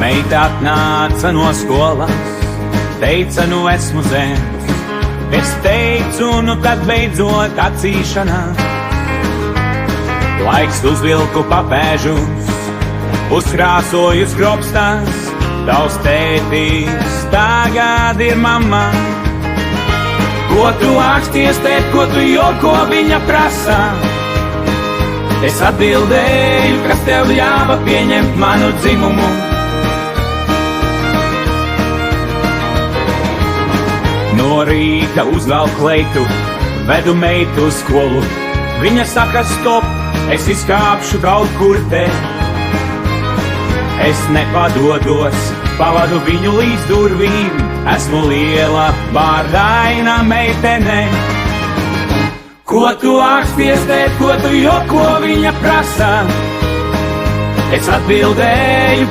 Meita atnāca no skolas, teica, nu esmu zēns. Es teicu, nu tad beidzot acīšanās. Laiks uzvilku papēžus, uzkrāsoju skropstās. Tavs tētis tagad ir mamma. Ko tu āksties, tēt, ko tu joko viņa prasa? Es atbildēju, kas tev ļāva pieņemt manu dzimumu. No rīta uzvelku kleitu, vedu meitu uz skolu. Viņa saka stop, es izkāpšu kaut kur te. Es nepadodos, pavadu viņu līdz durvīm. Esmu liela, bārdaina meitene. Ko tu āksties, tēt, ko tu joko viņa prasa? Es atbildēju,